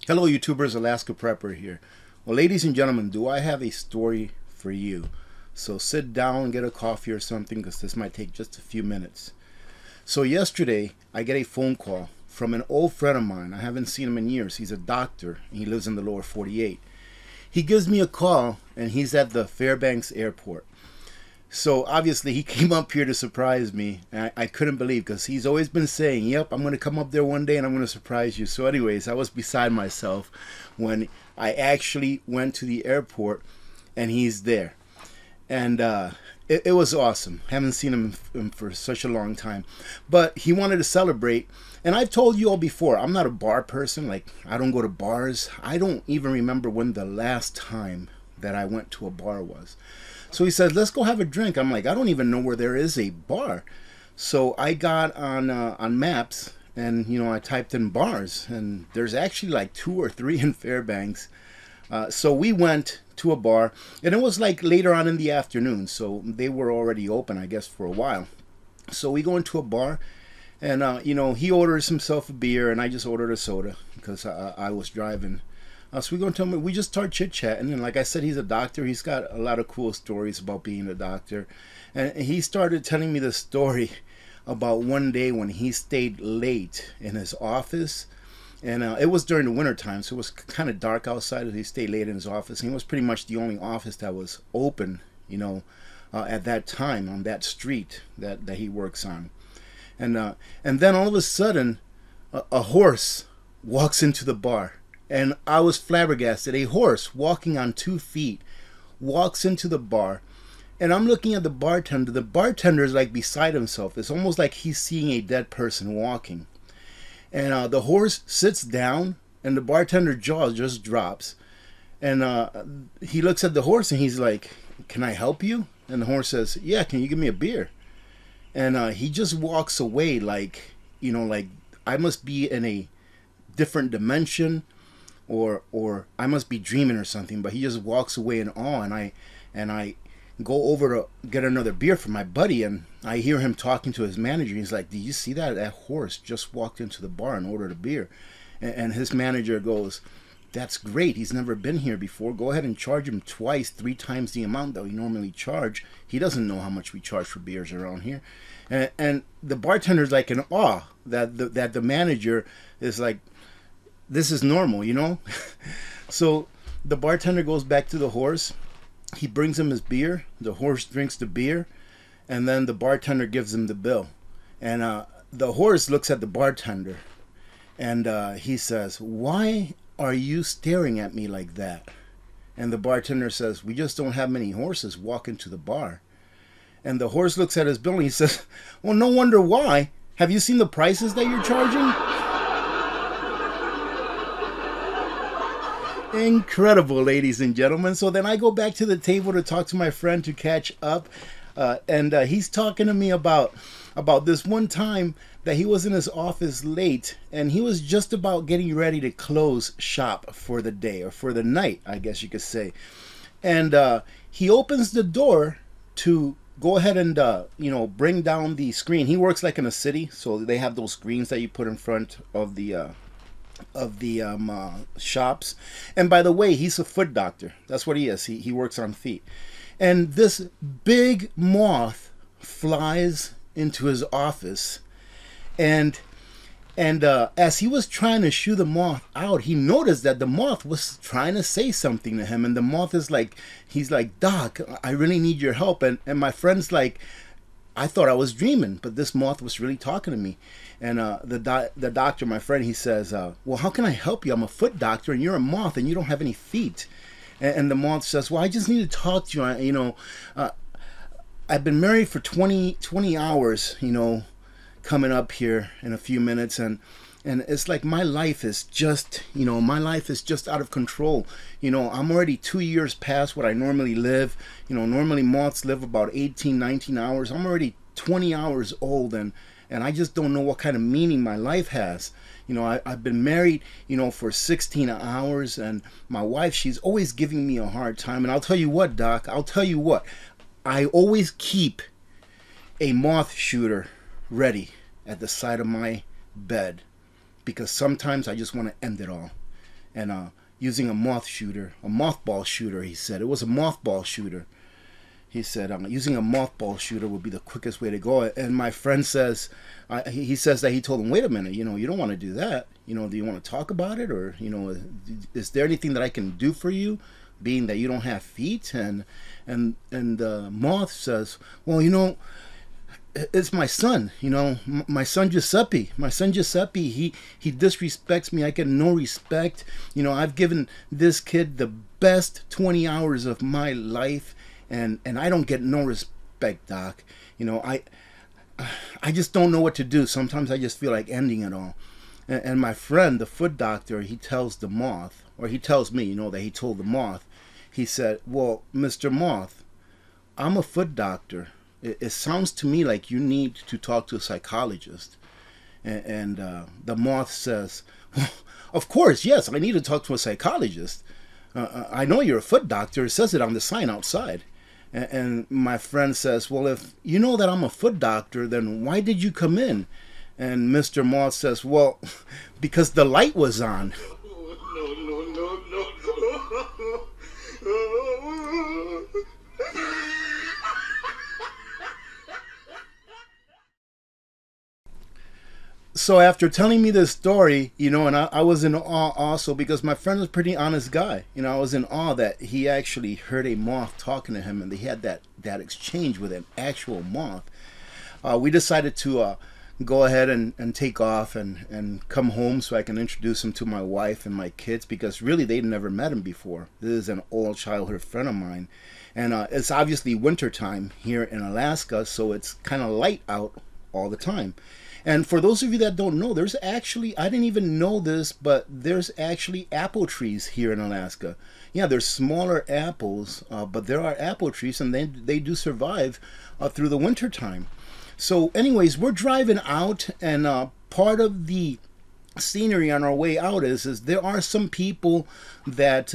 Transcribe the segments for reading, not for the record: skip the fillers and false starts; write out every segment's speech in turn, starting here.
Hello YouTubers, Alaska Prepper here. Well, ladies and gentlemen, do I have a story for you? So sit down, get a coffee or something, because this might take just a few minutes. So yesterday, I get a phone call from an old friend of mine. I haven't seen him in years. He's a doctor, and he lives in the lower 48. He gives me a call, and he's at the Fairbanks airport. So obviously he came up here to surprise me, and I couldn't believe, because he's always been saying, yep, I'm going to come up there one day and I'm going to surprise you. So anyways, I was beside myself when I actually went to the airport and he's there. And it was awesome. Haven't seen him for such a long time. But he wanted to celebrate. And I've told you all before, I'm not a bar person. Like, I don't go to bars. I don't even remember when the last time that I went to a bar was. So he said, let's go have a drink. I'm like, I don't even know where there is a bar. So I got on Maps, and I typed in bars, and there's actually like 2 or 3 in Fairbanks. So we went to a bar, and it was like later on in the afternoon, so they were already open, I guess, for a while. So we go into a bar, and he orders himself a beer, and I just ordered a soda because I was driving. So we go into him, we just start chit-chatting, and like I said, he's a doctor. He's got a lot of cool stories about being a doctor. And he started telling me the story about one day when he stayed late in his office. And it was during the winter time, so it was kind of dark outside. He stayed late in his office, and it was pretty much the only office that was open, at that time on that street that he works on. And then all of a sudden, a horse walks into the bar. And I was flabbergasted. A horse walking on 2 feet walks into the bar. And I'm looking at the bartender. The bartender is like beside himself. It's almost like he's seeing a dead person walking. And the horse sits down, and the bartender's jaw just drops. And he looks at the horse, and he's like, can I help you? And the horse says, yeah, can you give me a beer? And he just walks away like I must be in a different dimension. Or I must be dreaming or something, but he just walks away in awe, and I go over to get another beer for my buddy, and I hear him talking to his manager. He's like, "Did you see that? That horse just walked into the bar and ordered a beer." And his manager goes, "That's great. He's never been here before. Go ahead and charge him twice, 3 times the amount that we normally charge. He doesn't know how much we charge for beers around here." And the bartender's like in awe that the manager is like, this is normal, So the bartender goes back to the horse. He brings him his beer. The horse drinks the beer, and then the bartender gives him the bill. And the horse looks at the bartender, and he says, "Why are you staring at me like that?" And the bartender says, "We just don't have many horses walk into the bar." And the horse looks at his bill, and he says, "Well, no wonder why. Have you seen the prices that you're charging?" Incredible, ladies and gentlemen. So then I go back to the table to talk to my friend to catch up, and he's talking to me about this one time that he was in his office late, and he was just about getting ready to close shop for the day, or for the night, I guess you could say. And he opens the door to go ahead and bring down the screen. He works like in a city, so they have those screens that you put in front of the shops. And by the way, he's a foot doctor. That's what he is. He works on feet. And this big moth flies into his office, and as he was trying to shoo the moth out, he noticed that the moth was trying to say something to him. And the moth is like, he's like, "Doc, I really need your help." And my friend's like, "I thought I was dreaming, but this moth was really talking to me." And the doctor, my friend, he says, "Well, how can I help you? I'm a foot doctor, and you're a moth, and you don't have any feet." And the moth says, "Well, I just need to talk to you. I've been married for 20 hours, coming up here in a few minutes, and it's like my life is just, out of control. I'm already 2 years past what I normally live. Normally moths live about 18, 19 hours. I'm already 20 hours old, and I just don't know what kind of meaning my life has. I've been married, for 16 hours, and my wife, she's always giving me a hard time. And I'll tell you what, Doc, I always keep a moth shooter ready at the side of my bed, because sometimes I just want to end it all. and using a mothball shooter. He said it was a mothball shooter. He said using a mothball shooter would be the quickest way to go. And my friend says, he says that he told him, wait a minute, you know, you don't want to do that. You know, do you want to talk about it, or you know, is there anything that I can do for you, being that you don't have feet? And Moth says, well, you know, it's my son, you know, my son Giuseppe. My son Giuseppe, he disrespects me. I get no respect. You know, I've given this kid the best 20 hours of my life, and I don't get no respect, Doc. You know, I just don't know what to do. Sometimes I just feel like ending it all. And my friend, the foot doctor, he tells the Moth, or he tells me, you know, that he told the Moth. He said, well, Mr. Moth, I'm a foot doctor. It sounds to me like you need to talk to a psychologist. And the Moth says, well, of course, yes, I need to talk to a psychologist. I know you're a foot doctor. It says it on the sign outside. And my friend says, well, if you know that I'm a foot doctor, then why did you come in? And Mr. Moth says, well, because the light was on. So after telling me this story, you know, and I was in awe also, because my friend was a pretty honest guy. You know, I was in awe that he actually heard a moth talking to him, and they had that exchange with an actual moth. We decided to go ahead and take off and come home so I can introduce him to my wife and my kids, because really they'd never met him before. This is an old childhood friend of mine. And it's obviously wintertime here in Alaska, so it's kind of light out all the time. And for those of you that don't know, there's actually, I didn't even know this, but there's actually apple trees here in Alaska. Yeah, there's smaller apples, but there are apple trees, and they do survive through the winter time. So anyways, we're driving out, and part of the scenery on our way out is there are some people that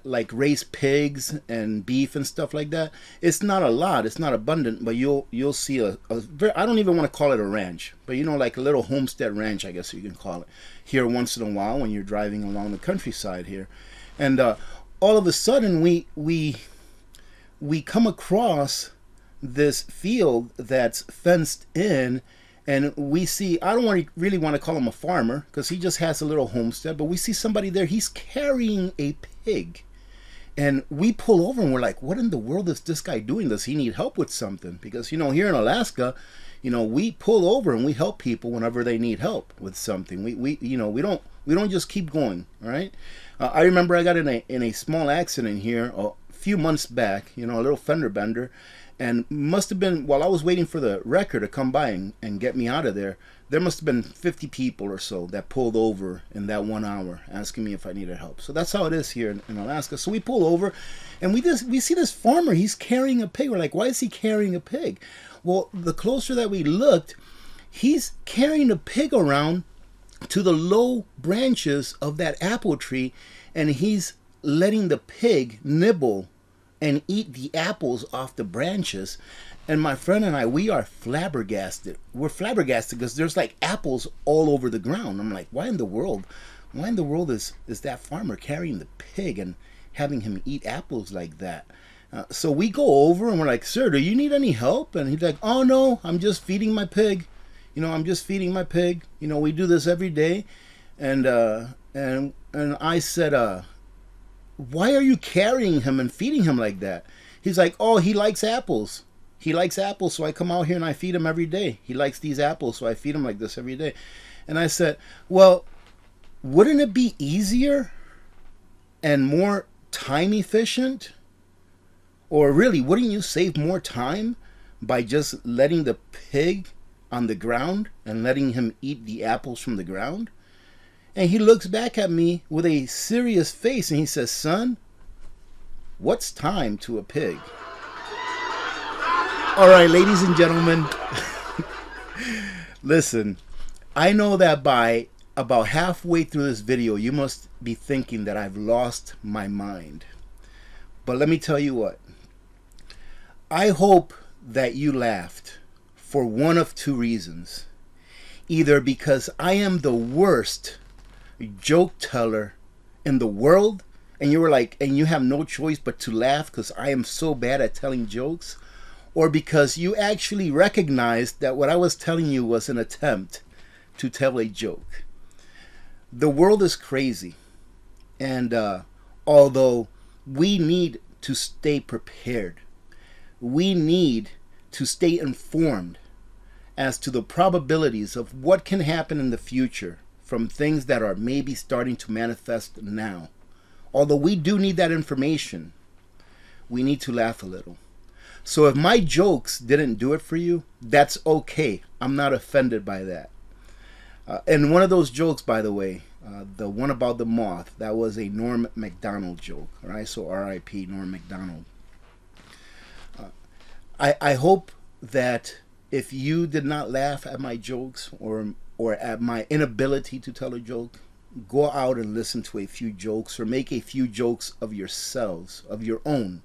like raise pigs and beef and stuff like that. It's not a lot, it's not abundant, but you'll see a very, I don't even want to call it a ranch, but you know, like a little homestead ranch, I guess you can call it, here once in a while when you're driving along the countryside here. And all of a sudden we come across this field that's fenced in. And we see, I don't really want to call him a farmer, because he just has a little homestead, but we see somebody there, he's carrying a pig. And we pull over and we're like, what in the world is this guy doing? Does he need help with something? Because, you know, here in Alaska, you know, we pull over and we help people whenever they need help with something. We you know, we don't just keep going, all right? I remember I got in a small accident here a few months back, you know, a little fender bender. And must have been, while I was waiting for the wrecker to come by and get me out of there, there must have been 50 people or so that pulled over in that 1 hour asking me if I needed help. So that's how it is here in Alaska. So we pull over and we see this farmer, he's carrying a pig. We're like, why is he carrying a pig? Well, the closer that we looked, he's carrying a pig around to the low branches of that apple tree, and he's letting the pig nibble and eat the apples off the branches. And my friend and I, we are flabbergasted. We're flabbergasted because there's like apples all over the ground. I'm like, why in the world is that farmer carrying the pig and having him eat apples like that? So we go over and we're like, sir, do you need any help? And he's like, oh no, I'm just feeding my pig. You know, I'm just feeding my pig. You know, we do this every day. And I said, why are you carrying him and feeding him like that? He's like, oh, he likes apples. He likes apples, so I come out here and I feed him every day. He likes these apples, so I feed him like this every day. And I said, well, wouldn't it be easier and more time efficient? Or really, wouldn't you save more time by just letting the pig on the ground and letting him eat the apples from the ground? And he looks back at me with a serious face and he says, son, what's time to a pig? All right, ladies and gentlemen, listen, I know that by about halfway through this video, you must be thinking that I've lost my mind. But let me tell you what, I hope that you laughed for one of two reasons. Either because I am the worst joke teller in the world, and you were like, and you have no choice but to laugh because I am so bad at telling jokes, or because you actually recognized that what I was telling you was an attempt to tell a joke. The world is crazy, and although we need to stay prepared, we need to stay informed as to the probabilities of what can happen in the future from things that are maybe starting to manifest now. Although we do need that information, we need to laugh a little. So if my jokes didn't do it for you, that's okay. I'm not offended by that. And one of those jokes, by the way, the one about the moth, that was a Norm Macdonald joke. All right, so R.I.P. Norm Macdonald. I hope that if you did not laugh at my jokes or at my inability to tell a joke, go out and listen to a few jokes or make a few jokes of yourselves, of your own.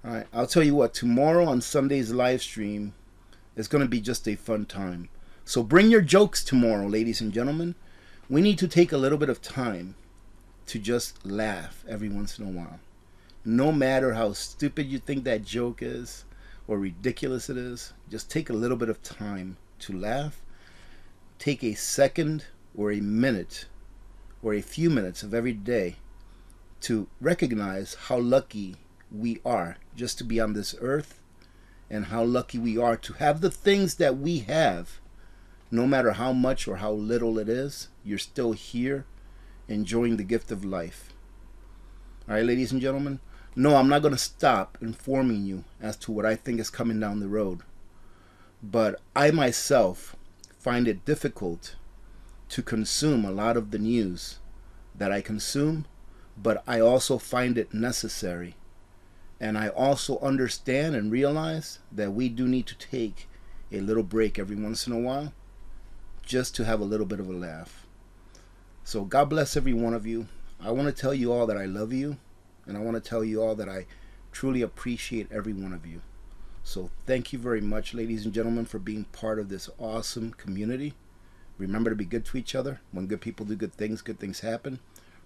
All right, I'll tell you what, tomorrow on Sunday's live stream is going to be just a fun time. So bring your jokes tomorrow, ladies and gentlemen. We need to take a little bit of time to just laugh every once in a while. No matter how stupid you think that joke is or ridiculous it is, just take a little bit of time to laugh. Take a second or a minute or a few minutes of every day to recognize how lucky we are just to be on this earth, and how lucky we are to have the things that we have. No matter how much or how little it is, you're still here enjoying the gift of life. All right, ladies and gentlemen. No, I'm not going to stop informing you as to what I think is coming down the road. But I myself find it difficult to consume a lot of the news that I consume, but I also find it necessary. And I also understand and realize that we do need to take a little break every once in a while just to have a little bit of a laugh. So God bless every one of you. I want to tell you all that I love you, and I want to tell you all that I truly appreciate every one of you. So thank you very much, ladies and gentlemen, for being part of this awesome community. Remember to be good to each other. When good people do good things happen.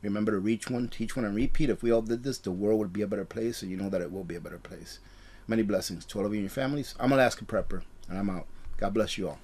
Remember to reach one, teach one, and repeat. If we all did this, the world would be a better place, and you know that it will be a better place. Many blessings to all of you and your families. I'm Alaska Prepper, and I'm out. God bless you all.